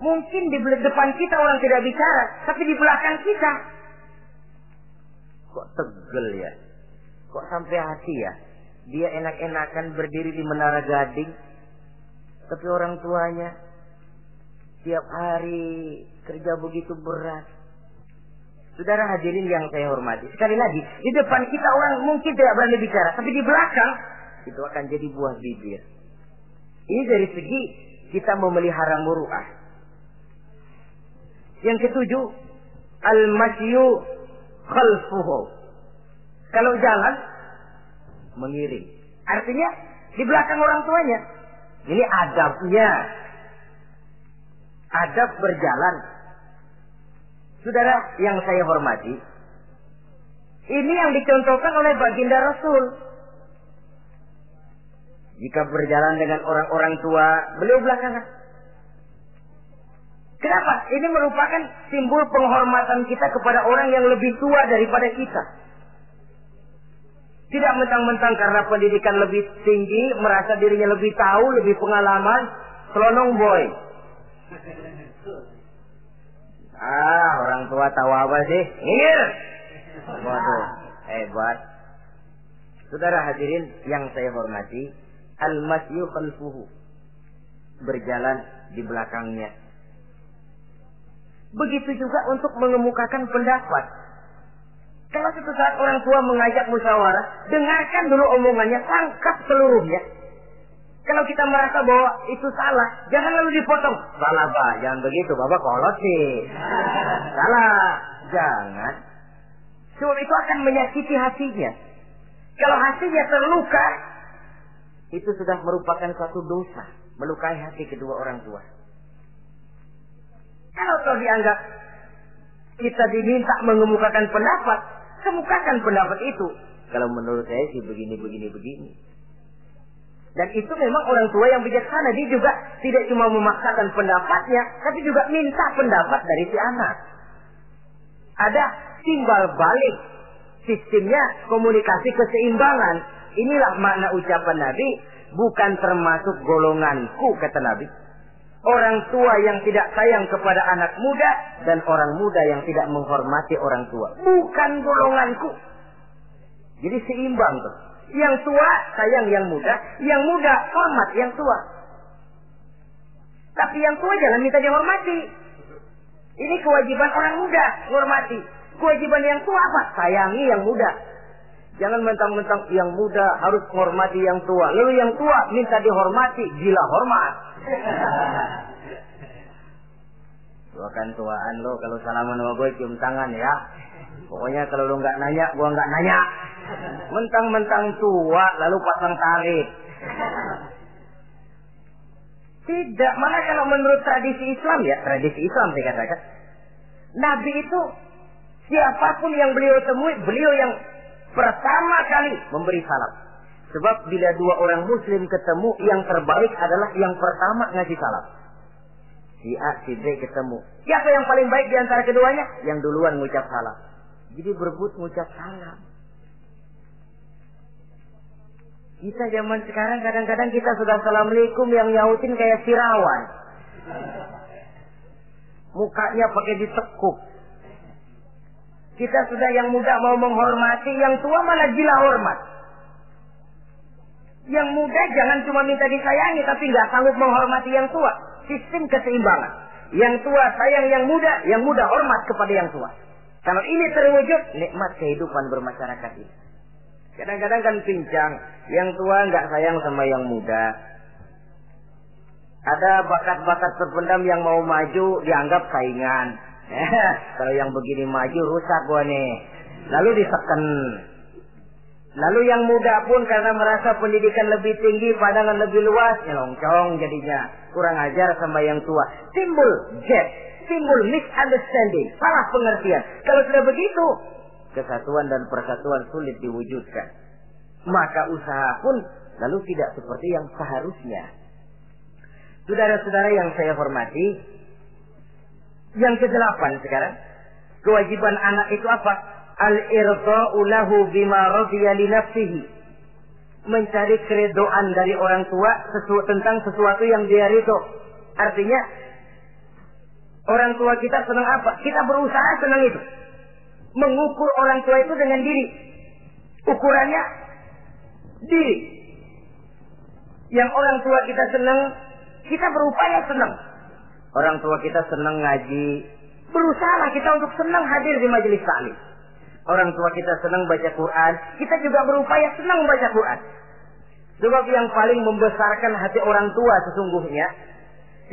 Mungkin di depan kita orang tidak bicara, tapi di belakang kita kok tegel ya, kok sampai hati ya. Dia enak-enakan berdiri di Menara Gading, tapi orang tuanya tiap hari kerja begitu berat. Saudara hadirin yang saya hormati, sekali lagi, di depan kita orang mungkin tidak berani bicara, tapi di belakang itu akan jadi buah bibir. Ini dari segi kita memelihara muru'ah. Yang ketujuh, al-masyu khalfuhu. Kalau jalan, mengiring. Artinya di belakang orang tuanya. Ini adabnya. Adab berjalan. Saudara yang saya hormati, ini yang dicontohkan oleh baginda Rasul. Jika berjalan dengan orang-orang tua, beliau belakangan. Kenapa? Ini merupakan simbol penghormatan kita kepada orang yang lebih tua daripada kita. Tidak mentang-mentang karena pendidikan lebih tinggi, merasa dirinya lebih tahu, lebih pengalaman, selonong boy. Orang tua tahu apa sih? Ngir. Waduh, hebat. Saudara hadirin yang saya hormati, al-masyu khalfuhu. Berjalan di belakangnya. Begitu juga untuk mengemukakan pendapat. Kalau suatu saat orang tua mengajak musyawarah, dengarkan dulu omongannya, tangkap seluruhnya. Kalau kita merasa bahwa itu salah, jangan lalu dipotong. Salah Pak, jangan begitu, Bapak kolot sih. Salah, jangan. Sebab itu akan menyakiti hatinya. Kalau hatinya terluka, itu sudah merupakan suatu dosa, melukai hati kedua orang tua. Kalau toh dianggap kita diminta mengemukakan pendapat, kemukakan pendapat itu. Kalau menurut saya sih begini. Dan itu memang orang tua yang bijaksana. Dia juga tidak cuma memaksakan pendapatnya, tapi juga minta pendapat dari si anak. Ada timbal balik. Sistemnya komunikasi keseimbangan. Inilah makna ucapan Nabi. Bukan termasuk golonganku, kata Nabi. Orang tua yang tidak sayang kepada anak muda dan orang muda yang tidak menghormati orang tua. Bukan golonganku. Jadi seimbang tuh. Yang tua sayang yang muda hormat yang tua. Tapi yang tua jangan minta dihormati. Ini kewajiban orang muda, hormati. Kewajiban yang tua apa? Sayangi yang muda. Jangan mentang-mentang yang muda harus menghormati yang tua. Lalu yang tua minta dihormati, gila hormat. Tuakan tuaan lo, kalau salaman sama gue cium tangan ya. Pokoknya kalau lo nggak nanya, gue nggak nanya. Mentang-mentang tua lalu pasang tarik. Tidak, mana kalau menurut tradisi Islam ya, tradisi Islam saya katakan, Nabi itu siapapun yang beliau temui, beliau yang pertama kali memberi salam. Sebab bila dua orang muslim ketemu, yang terbaik adalah yang pertama ngasih salam. Si A, si B ketemu. Siapa yang paling baik di antara keduanya? Yang duluan ngucap salam. Jadi berebut ngucap salam. Kita zaman sekarang kadang-kadang kita sudah assalamualaikum, yang nyautin kayak sirawan. Mukanya pakai ditekuk. Kita sudah yang muda mau menghormati, yang tua malah gila hormat. Yang muda jangan cuma minta disayangi, tapi nggak sanggup menghormati yang tua. Sistem keseimbangan. Yang tua sayang yang muda hormat kepada yang tua. Kalau ini terwujud, nikmat kehidupan bermasyarakat ini. Kadang-kadang kan pincang, yang tua nggak sayang sama yang muda. Ada bakat-bakat terpendam yang mau maju dianggap saingan. Kalau yang begini maju rusak gua nih. Lalu diseken. Lalu yang muda pun karena merasa pendidikan lebih tinggi, pandangan lebih luas, nyelongcong jadinya. Kurang ajar sama yang tua. Timbul gap, timbul misunderstanding, salah pengertian. Kalau sudah begitu, kesatuan dan persatuan sulit diwujudkan. Maka usaha pun lalu tidak seperti yang seharusnya. Saudara-saudara yang saya hormati, yang ke-8 sekarang, kewajiban anak itu apa? Al-irda'u lahu bima radiya li nafsihi. Mencari keredoan dari orang tua tentang sesuatu yang dia ridho. Artinya, orang tua kita senang apa? Kita berusaha senang itu. Mengukur orang tua itu dengan diri. Ukurannya diri. Yang orang tua kita senang, kita berupaya senang. Orang tua kita senang ngaji, berusaha kita untuk senang hadir di majelis taklim. Orang tua kita senang baca Quran, kita juga berupaya senang baca Quran. Sebab yang paling membesarkan hati orang tua sesungguhnya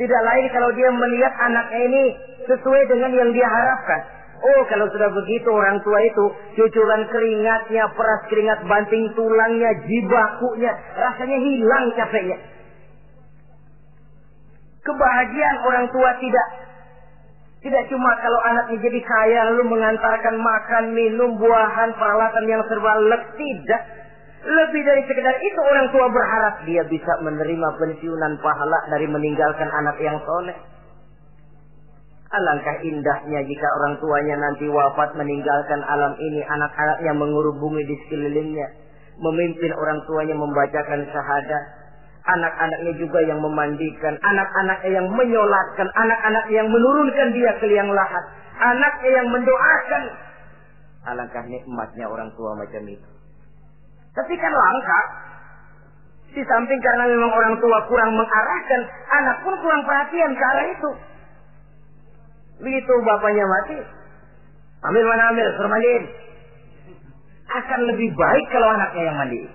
tidak lain kalau dia melihat anaknya ini sesuai dengan yang dia harapkan. Oh, kalau sudah begitu orang tua itu cucuran keringatnya, peras keringat banting tulangnya, jibakunya, rasanya hilang capeknya. Kebahagiaan orang tua tidak cuma kalau anaknya jadi kaya lalu mengantarkan makan, minum, buahan, peralatan yang serba lengkap, tidak. Lebih dari sekedar itu orang tua berharap dia bisa menerima pensiunan pahala dari meninggalkan anak yang soleh. Alangkah indahnya jika orang tuanya nanti wafat meninggalkan alam ini, anak-anaknya mengurung bumi di sekelilingnya, memimpin orang tuanya membacakan syahadat. Anak-anaknya juga yang memandikan, anak-anaknya yang menyolatkan, anak-anaknya yang menurunkan dia ke liang lahat, anaknya yang mendoakan. Alangkah nikmatnya orang tua macam itu. Tapi kan langka. Di samping karena memang orang tua kurang mengarahkan, anak pun kurang perhatian ke arah itu. Begitu bapaknya mati, ambil mana ambil, suruh mandiin. Akan lebih baik kalau anaknya yang mandiin.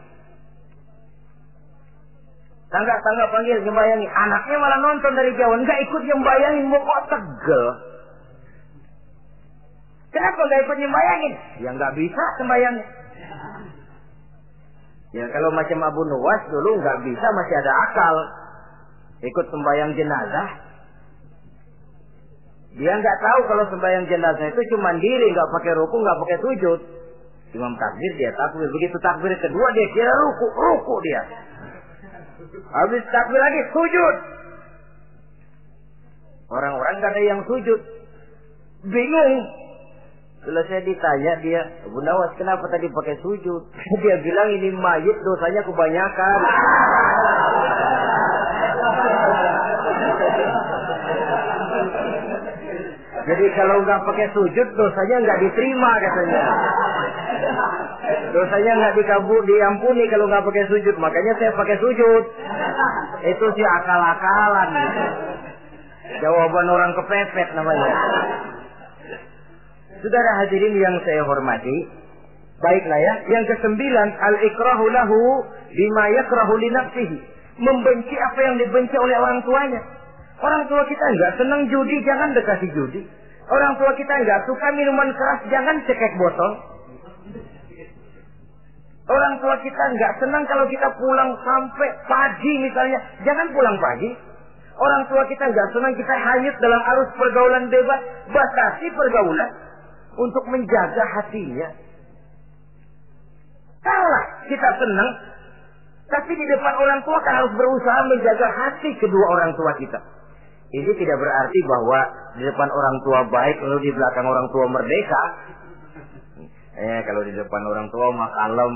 Tangga panggil nyembayangi, anaknya malah nonton dari jauh, enggak ikut nyembayangin, mau kok tegel. Kenapa enggak ikut nyembayangin? Ya enggak bisa sembayangnya. Ya kalau macam Abu Nuwas dulu enggak bisa, masih ada akal. Ikut sembayang jenazah. Dia enggak tahu kalau sembayang jenazah itu cuma diri, enggak pakai ruku, enggak pakai sujud. Imam takbir dia takbir, begitu takbir kedua dia kira ruku dia. Habis takbir lagi sujud. Orang-orang gak ada yang sujud. Bingung. Selesai ditanya dia, Abu Nawas kenapa tadi pakai sujud? Dia bilang ini mayit dosanya kebanyakan. Jadi kalau nggak pakai sujud dosanya nggak diterima katanya. Dosanya nggak diampuni kalau nggak pakai sujud. Makanya saya pakai sujud. Itu sih akal-akalan. Jawaban orang kepepet namanya. Saudara hadirin yang saya hormati, baiklah ya. Yang ke-9, al-ikrahu lahu bima yakrahu li nafsihi. Membenci apa yang dibenci oleh orang tuanya. Orang tua kita enggak senang judi, jangan dekati judi. Orang tua kita enggak suka minuman keras, jangan cekek botol. Orang tua kita enggak senang kalau kita pulang sampai pagi misalnya, jangan pulang pagi. Orang tua kita enggak senang kita hanyut dalam arus pergaulan bebas, batasi pergaulan untuk menjaga hatinya. Salah kita senang, tapi di depan orang tua kan harus berusaha menjaga hati kedua orang tua kita. Ini tidak berarti bahwa di depan orang tua baik lalu di belakang orang tua merdeka. Kalau di depan orang tua mah kalem,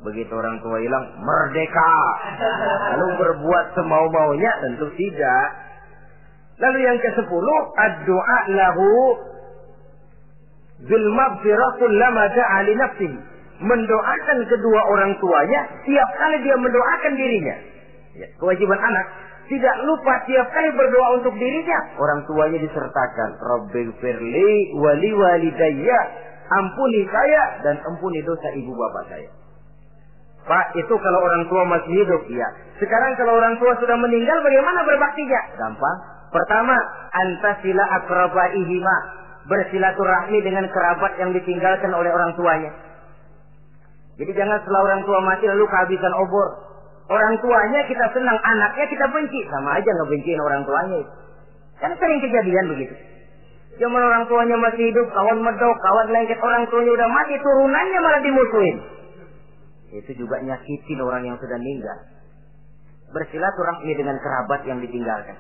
begitu orang tua hilang merdeka. Lalu berbuat semau-maunya, tentu tidak. Lalu yang ke-10, ad-du'a lahu bil maghfirah kullama da'a li nafsihi. mendoakan kedua orang tuanya tiap kali dia mendoakan dirinya. Ya, kewajiban anak tidak lupa tiap kali berdoa untuk dirinya, orang tuanya disertakan. Rabbighfirli wali walidayya, ampuni saya dan ampuni dosa ibu bapak saya. Pak, itu kalau orang tua masih hidup, ya. Sekarang kalau orang tua sudah meninggal, bagaimana berbaktinya? Gampang. Pertama, antasila akrabaihima, bersilaturahmi dengan kerabat yang ditinggalkan oleh orang tuanya. Jadi jangan setelah orang tua mati lalu kehabisan obor. Orang tuanya kita senang, anaknya kita benci. Sama aja ngebenciin orang tuanya. Kan sering kejadian begitu. Zaman orang tuanya masih hidup, kawan medok, kawan lengket, orang tuanya udah mati, turunannya malah dimusuhin. Itu juga nyakitin orang yang sudah meninggal. Bersilaturahmi dengan kerabat yang ditinggalkan.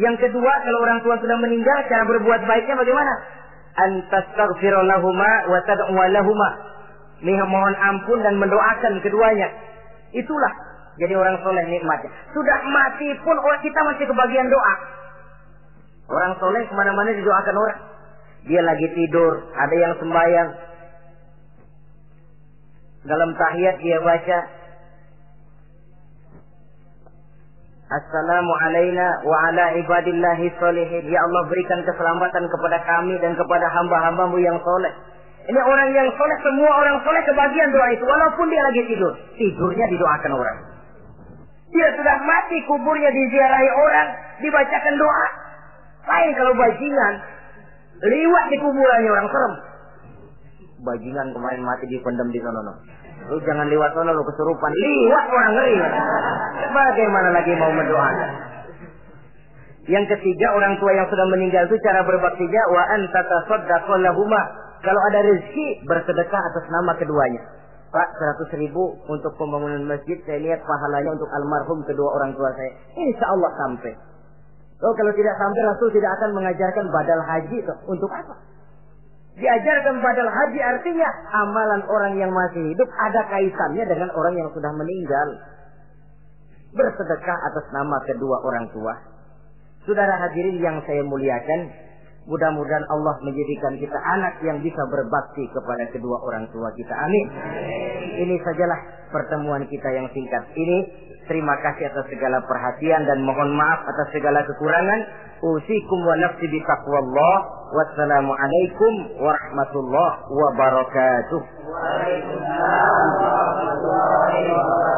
Yang kedua, kalau orang tua sudah meninggal, cara berbuat baiknya bagaimana? Antastaghfira lahuma wa tad'u lahuma. Mohon ampun dan mendoakan keduanya. Itulah jadi orang soleh nikmatnya. Sudah mati pun kita masih kebagian doa. Orang soleh kemana-mana didoakan orang. Dia lagi tidur, ada yang sembahyang. Dalam tahiyat dia baca Assalamu alaina wa ala ibadillahi sholihin. Ya Allah, berikan keselamatan kepada kami dan kepada hamba-hambamu yang soleh. Ini orang yang soleh, semua orang soleh kebagian doa itu. Walaupun dia lagi tidur, tidurnya didoakan orang. Dia sudah mati, kuburnya diziarahi orang, dibacakan doa. Lain kalau bajingan, liwat di kuburannya orang, serem. Bajingan kemarin mati dipendam di sana. Lu jangan lewat sana, lu kesurupan. Liwat orang, ngeri. Bagaimana lagi mau mendoakan? Yang ketiga, orang tua yang sudah meninggal itu cara berbaktinya wa anta tasaddaqu lahuma. Kalau ada rezeki, bersedekah atas nama keduanya. Pak, 100.000 untuk pembangunan masjid, saya lihat pahalanya untuk almarhum kedua orang tua saya. Insya Allah sampai. Oh, kalau tidak sampai, Rasul tidak akan mengajarkan badal haji. Untuk apa? Diajarkan badal haji artinya amalan orang yang masih hidup ada kaitannya dengan orang yang sudah meninggal. Bersedekah atas nama kedua orang tua. Saudara hadirin yang saya muliakan, mudah-mudahan Allah menjadikan kita anak yang bisa berbakti kepada kedua orang tua kita. Amin. Ini sajalah pertemuan kita yang singkat ini. Terima kasih atas segala perhatian dan mohon maaf atas segala kekurangan. Usikum wa nafsi bi taqwallah. Wassalamualaikum warahmatullahi wabarakatuh. Waalaikumsalam warahmatullahi wabarakatuh.